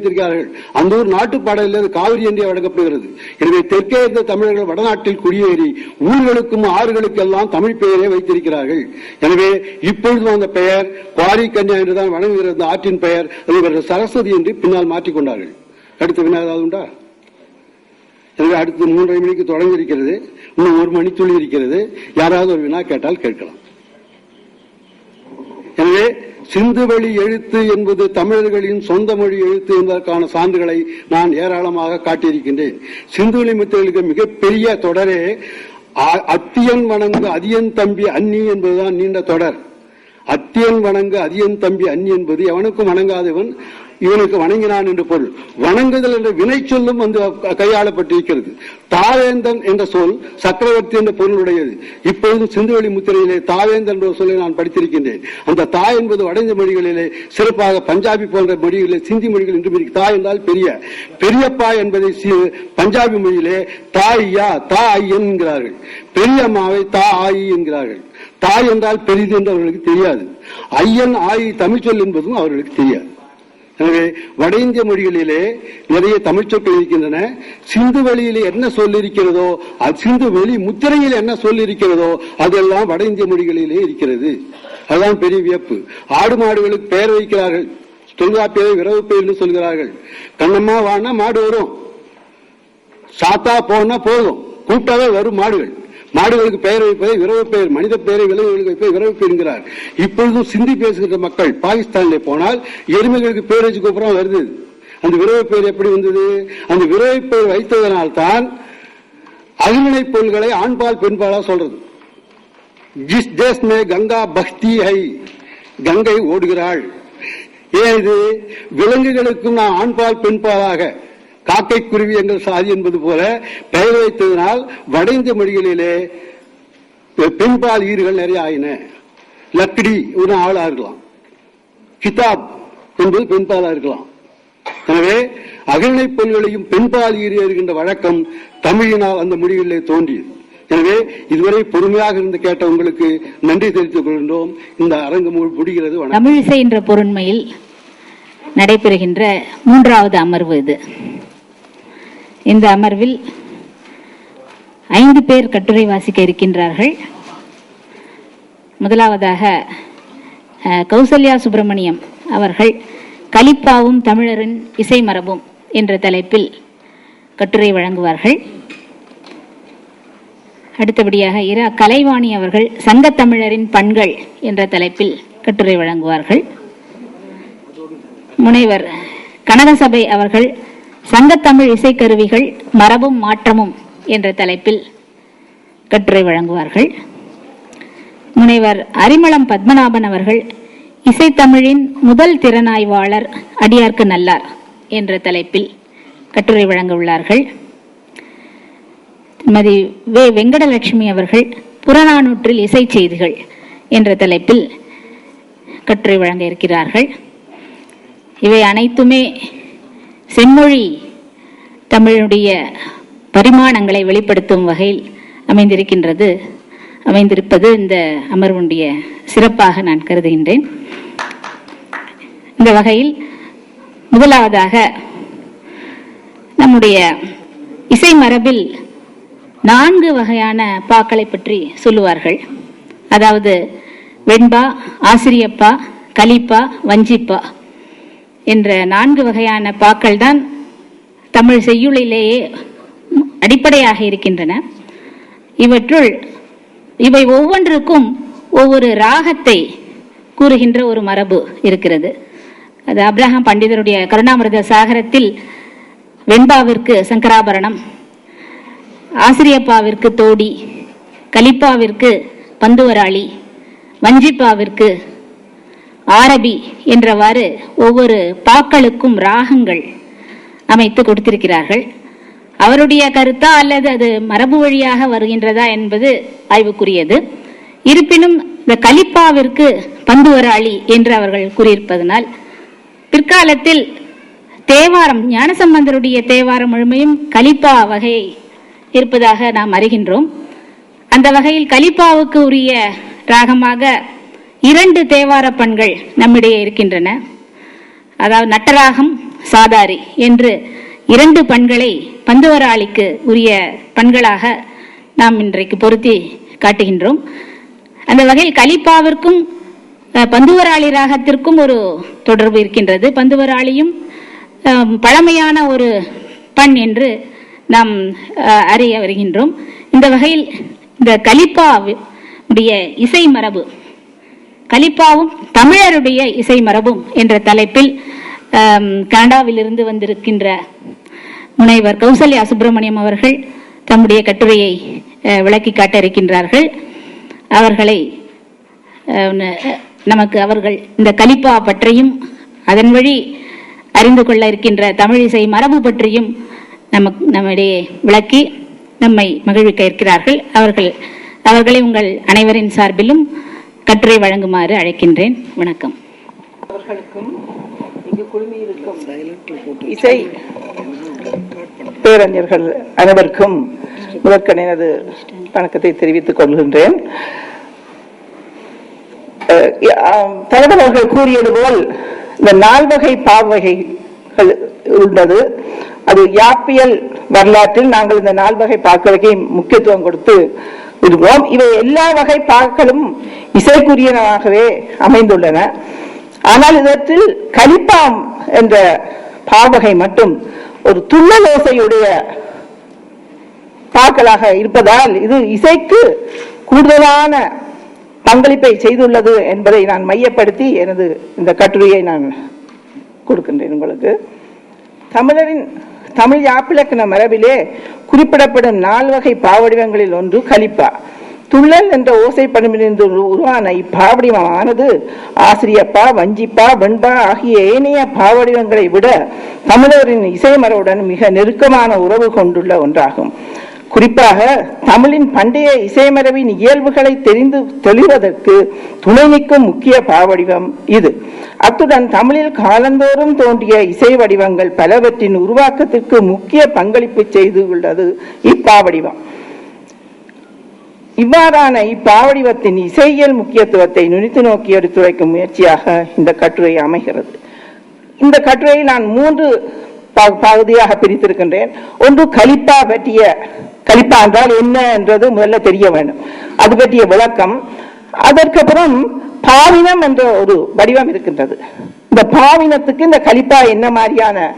வைத்திருக்கிறார்கள். அந்த ஊர் நாட்டுப்பாடலில் காவிரி என்றே வழங்கப்படுகிறது. எனவே தெற்கே இருந்த தமிழர்கள் வடநாட்டில் குடியேறி ஊர்களுக்கும் ஆறுகளுக்கு எல்லாம் தமிழ் பெயரை வைத்திருக்கிறார்கள். எனவே இப்பொழுதும் அந்த பெயர் குவாரி கன்யா என்றுதான் வழங்குகிற அந்த ஆற்றின் பெயர் இவர்கள் சரஸ்வதி என்று பின்னால் மாற்றிக்கொண்டார்கள். அடுத்த வினா ஏதாவது உண்டா? எனவே அடுத்து 3:30 மணிக்கு தொடங்கி இருக்கிறது. இன்னும் 1 மணித்துளி இருக்கிறது. யாராவது ஒரு வினா கேட்டால் கேட்கலாம். எனவே சிந்துவெளி எழுத்து என்பது தமிழர்களின் சொந்த மொழி எழுத்து என்பதற்கான சான்றுகளை நான் ஏராளமாக காட்டியிருக்கின்றேன். சிந்துவெளி முத்திரைகளுக்கு மிகப்பெரிய தொடரே அத்தியன் வணங்கு அதியன் தம்பி அன்னி என்பதுதான் நீண்ட தொடர். அத்தியன் வணங்கு அதியன் தம்பி அன்னி என்பது எவனுக்கும் வணங்காதவன் இவனுக்கு வணங்கினான் என்று பொருள். வணங்குதல் என்ற வினை சொல்லும் வந்து கையாளப்பட்டிருக்கிறது. தாவேந்தன் என்ற சொல் சக்கரவர்த்தி என்ற பொருளுடையது. இப்பொழுதும் சிந்துவெளி முத்திரையிலே தாவேந்தன் என்ற சொல்லை நான் படித்திருக்கின்றேன். அந்த தா என்பது வட இந்திய மொழிகளிலே சிறப்பாக பஞ்சாபி போன்ற மொழிகளிலே சிந்தி மொழிகள் என்று தா என்றால் பெரிய பெரியப்பா என்பதை பஞ்சாபி மொழியிலே தாய்யா தா ஐயன் என்கிறார்கள். பெரியம்மாவை தா ஆயி என்கிறார்கள். தாய் என்றால் பெரிது என்று அவர்களுக்கு தெரியாது. ஐயன் ஆயி தமிழ் சொல் என்பதும் அவர்களுக்கு தெரியாது. எனவே வட இந்திய மொழிகளிலே நிறைய தமிழ் சொற்கள் இருக்கின்றன. சிந்து வெளியிலே என்ன சொல் இருக்கிறதோ, சிந்து வெளி முத்திரையில் என்ன சொல் இருக்கிறதோ அதெல்லாம் வட இந்திய மொழிகளிலே இருக்கிறது. அதுதான் பெரிய வியப்பு. ஆடு மாடுகளுக்கு பெயர் வைக்கிறார்கள். தொல்காப்பியரை விரவு பெயர் சொல்கிறார்கள். கண்ணம்மா வானா மாடு வரும், சாத்தா போனா போதும், கூட்டாவே வரும் மாடுகள். மாடுகளுக்கு பெயர் வைப்பதை விரவு பெயர், மனித பெயரை விலங்குகளுக்கு வைப்பதை விரவு பெயர்கிறார். இப்பொழுதும் சிந்தி பேசுகின்ற மக்கள் பாகிஸ்தானிலே போனால் எருமைகளுக்கு பெயர் வச்சு கூப்பிடும் வருது. அந்த விரவு பெயர் எப்படி வந்தது? அந்த விரவு பெயர் வைத்ததனால் தான் அகிவினை பொருள்களை ஆண்பால் பெண்பாலா சொல்றது. ஜிஸ் தேஸ் மே கங்கா பக்தி ஹை, கங்கை ஓடுகிறாள். ஏன் இது? விலங்குகளுக்கும் நான் ஆண்பால் பெண்பாலாக காக்கை குருவி எங்கள் சாதி என்பது போல பெயர் வைத்ததனால் வட இந்திய மொழிகளிலே பெண்பால் ஈறுகள் நிறைய ஆயின. லக்கடி ஒரு ஆளா இருக்கலாம், கிதாப் என்பது பெண்பாலா இருக்கலாம். எனவே அகழ்னை பொருள்களையும் பெண்பால் ஈறு இருக்கின்ற வழக்கம் தமிழினால் அந்த மொழிகளிலே தோன்றியது. எனவே இதுவரை பொறுமையாக இருந்து கேட்ட உங்களுக்கு நன்றி தெரிவித்துக் கொள்கின்றோம். இந்த அரங்கு முடிகிறது. தமிழிசை என்ற பொருண்மையில் நடைபெறுகின்ற 3வது அமர்வு இது. இந்த அமர்வில் 5 பேர் கட்டுரை வாசிக்க இருக்கின்றார்கள். முதலாவதாக கௌசல்யா சுப்பிரமணியம் அவர்கள் கலிப்பாவும் தமிழரின் இசை மரபும் என்ற தலைப்பில் கட்டுரை வழங்குவார்கள். அடுத்தபடியாக இரா கலைவாணி அவர்கள் சங்கத்தமிழரின் பண்கள் என்ற தலைப்பில் கட்டுரை வழங்குவார்கள். முனைவர் கனகசபை அவர்கள் சங்கத்தமிழ் இசைக்கருவிகள் மரபும் மாற்றமும் என்ற தலைப்பில் கட்டுரை வழங்குவார்கள். முனைவர் அரிமளம் பத்மநாபன் அவர்கள் இசைத்தமிழின் முதல் திறனாய்வாளர் அடியார்க்கு நல்லார் என்ற தலைப்பில் கட்டுரை வழங்க உள்ளார்கள். திருமதி வே வெங்கடலட்சுமி அவர்கள் புறநானூற்றில் இசை செய்திகள் என்ற தலைப்பில் கட்டுரை வழங்க இருக்கிறார்கள். இவை அனைத்துமே செம்மொழி தமிழுடைய பரிமாணங்களை வெளிப்படுத்தும் வகையில் அமைந்திருப்பது இந்த அமர்வுடைய சிறப்பாக நான் கருதுகின்றேன். இந்த வகையில் முதலாவதாக நம்முடைய இசை மரபில் 4 வகையான பாக்களை பற்றி சொல்லுவார்கள். அதாவது வெண்பா, ஆசிரியப்பா, கலிப்பா, வஞ்சிப்பா என்ற 4 வகையான பாக்கள் தான் தமிழ் செய்யுளிலேயே அடிப்படையாக இருக்கின்றன. இவை ஒவ்வொன்றுக்கும் ஒவ்வொரு ராகத்தை கூறுகின்ற ஒரு மரபு இருக்கிறது. அது அப்ரஹாம் பண்டிதருடைய கருணாமிர்த சாகரத்தில் வெண்பாவிற்கு சங்கராபரணம், ஆசிரியப்பாவிற்கு தோடி, கலிப்பாவிற்கு பந்துவராளி, வஞ்சிப்பாவிற்கு ஆரபி என்றவாறு ஒவ்வொரு பாக்களுக்கும் ராகங்கள் அமைத்து கொடுத்திருக்கிறார்கள். அவருடைய கருத்தா அல்லது அது மரபு வழியாக வருகின்றதா என்பது ஆய்வுக்குரியது. இருப்பினும் இந்த கலிப்பாவிற்கு பந்துவராளி என்று அவர்கள் கூறியிருப்பதனால் பிற்காலத்தில் தேவாரம், ஞானசம்பந்தருடைய தேவாரம் முழுமையும் கலிப்பா வகை இருப்பதாக நாம் அறிகின்றோம். அந்த வகையில் கலிப்பாவுக்கு உரிய ராகமாக 2 தேவார பண்கள் நம்மிடையே இருக்கின்றன. அதாவது நட்டராகம், சாதாரி என்று 2 பண்களை பந்துவராளிக்கு உரிய பண்களாக நாம் இன்றைக்கு பொருத்தி காட்டுகின்றோம். அந்த வகையில் கலிப்பாவிற்கும் பந்துவராளி ராகத்திற்கும் ஒரு தொடர்பு இருக்கின்றது. பந்துவராளியும் பழமையான ஒரு பண் என்று நாம் அறிய வருகின்றோம். இந்த வகையில் இந்த கலிப்பாவுடைய இசை மரபு, கலிப்பாவும் தமிழருடைய இசை மரபும் என்ற தலைப்பில் கனடாவிலிருந்து வந்திருக்கின்ற முனைவர் கௌசல்யா சுப்பிரமணியம் அவர்கள் தம்முடைய கட்டுரையை விளக்கி காட்ட இருக்கின்றார்கள். அவர்களை அவர்கள் இந்த கலிப்பா பற்றியும் அதன் வழி அறிந்து கொள்ள இருக்கின்ற தமிழ் இசை மரபு பற்றியும் நம்மிடையே விளக்கி நம்மை மகிழ்விக்க இருக்கிறார்கள். அவர்களை உங்கள் அனைவரின் சார்பிலும் கட்டுரை வழங்குமாறு அழைக்கின்றேன். வணக்கம். அவர்களுக்கும் இங்கு குழுமியிருக்கும் இசை பேரறிஞர்கள் அனைவருக்கும் முதற்கண் எனது வணக்கத்தை தெரிவித்துக் கொள்கின்றேன். தலைவர் அவர்கள் கூறியது போல் இந்த 4 வகை பாவகைகள் உள்ளது. அது யாப்பியல் வரலாற்றில் நாங்கள் இந்த 4 வகை பாக்களுக்கு முக்கியத்துவம் கொடுத்து இருக்கிறோம். இவை எல்லா வகை பாக்களும் இசைக்குரியனவாகவே அமைந்துள்ளன. ஆனால் இதற்கில் கலிப்பாம் என்ற பாவகை மட்டும் ஒரு துள்ளலோசையுடைய பாக்களாக இருப்பதால் இது இசைக்கு கூடுதலான பங்களிப்பை செய்துள்ளது என்பதை நான் மையப்படுத்தி எனது இந்த கட்டுரையை நான் கொடுக்கின்றேன் உங்களுக்கு. தமிழ் யாப்பிலக்கண மரபிலே குறிப்பிடப்படும் 4 வகை பாவடிவங்களில் ஒன்று கலிப்பா. துள்ளல் என்ற ஓசை பண்பிலிருந்து உருவான இப்பாவடிவமானது ஆசிரியப்பா, வஞ்சிப்பா, வெண்பா ஆகிய ஏனைய பாவடிவங்களை விட தமிழரின் இசை மரபுடன் மிக நெருக்கமான உறவு கொண்டுள்ள ஒன்றாகும். குறிப்பாக தமிழின் பண்டைய இசைமரபின் இயல்புகளை தெளிவதற்கு துணை நிற்கும் முக்கிய பாவடிவம் இது. அத்துடன் தமிழில் காலந்தோறும் தோன்றிய இசை வடிவங்கள் பலவற்றின் உருவாக்கத்திற்கு முக்கிய பங்களிப்பு செய்துள்ளது இப்பாவடிவம். இவ்வாறான இப்பாவடிவத்தின் இசையியல் முக்கியத்துவத்தை நுனித்து நோக்கி எடுத்துரைக்கும் முயற்சியாக இந்த கட்டுரை அமைகிறது. இந்த கட்டுரையை நான் 3 பகுதியாக பிரித்திருக்கின்றேன். ஒன்று கலிப்பா பற்றிய, கலிப்பா என்றால் என்ன என்றது முதல்ல தெரிய வேண்டும், அது பற்றிய விளக்கம். அதற்கப்புறம் பாவினம் என்ற ஒரு வடிவம் இருக்கின்றது. இந்த பாவினத்துக்கு இந்த கலிப்பா என்ன மாதிரியான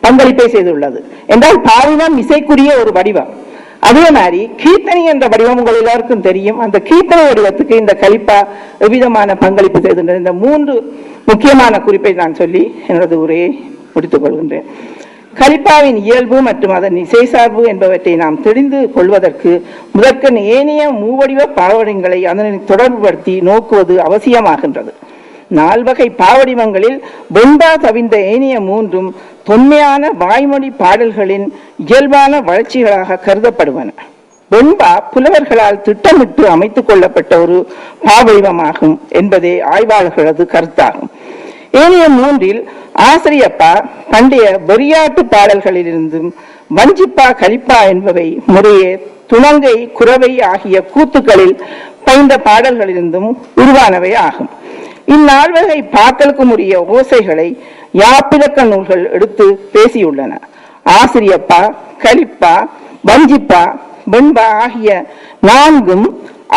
பங்களிப்பை செய்துள்ளது என்றால், பாவினம் இசைக்குரிய ஒரு வடிவம். அதே மாதிரி கீர்த்தனை என்ற வடிவம் உங்கள் எல்லாருக்கும் தெரியும். அந்த கீர்த்தனை வடிவத்துக்கு இந்த கலிப்பா எவ்விதமான பங்களிப்பு செய்துள்ளது. இந்த 3 முக்கியமான குறிப்பை நான் சொல்லி எனது உரையை முடித்துக் கொள்கின்றேன். கலிப்பாவின் இயல்பு மற்றும் அதன் இசை சார்பு என்பவற்றை நாம் தெரிந்து கொள்வதற்கு முதற்கண் ஏனைய மூவடிவ பாவடிவங்களை அதனை தொடர்புபடுத்தி நோக்குவது அவசியமாகின்றது. 4 வகை பாவடிவங்களில் வெண்பா தவிர்ந்த ஏனைய 3ம் தொன்மையான வாய்மொழி பாடல்களின் இயல்பான வளர்ச்சிகளாக கருதப்படுவன. வெண்பா புலவர்களால் திட்டமிட்டு அமைத்துக் கொள்ளப்பட்ட ஒரு பாவடிவமாகும் என்பதே ஆய்வாளர்களது கருத்தாகும். ஏனைய 3இல் ஆசிரியப்பா பண்டைய வெறியாட்டு பாடல்களிலிருந்தும் வஞ்சிப்பா, கலிப்பா என்பவை முறையே துணங்கை, குரவை ஆகிய கூத்துக்களில் பயின்ற பாடல்களிலிருந்தும் உருவானவை ஆகும். இந்நால் வகை பாக்களுக்கும் உரிய ஓசைகளை யாப்பிலக்க நூல்கள் எடுத்து பேசியுள்ளன. ஆசிரியப்பா, கலிப்பா, வஞ்சிப்பா, வெண்பா ஆகிய 4ம்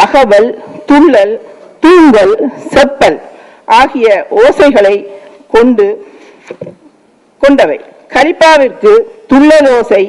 அகவல், துள்ளல், தூங்கல், செப்பல் ஆகிய ஓசைகளை கொண்டவை. கலிப்பாவிற்கு துள்ளலோசை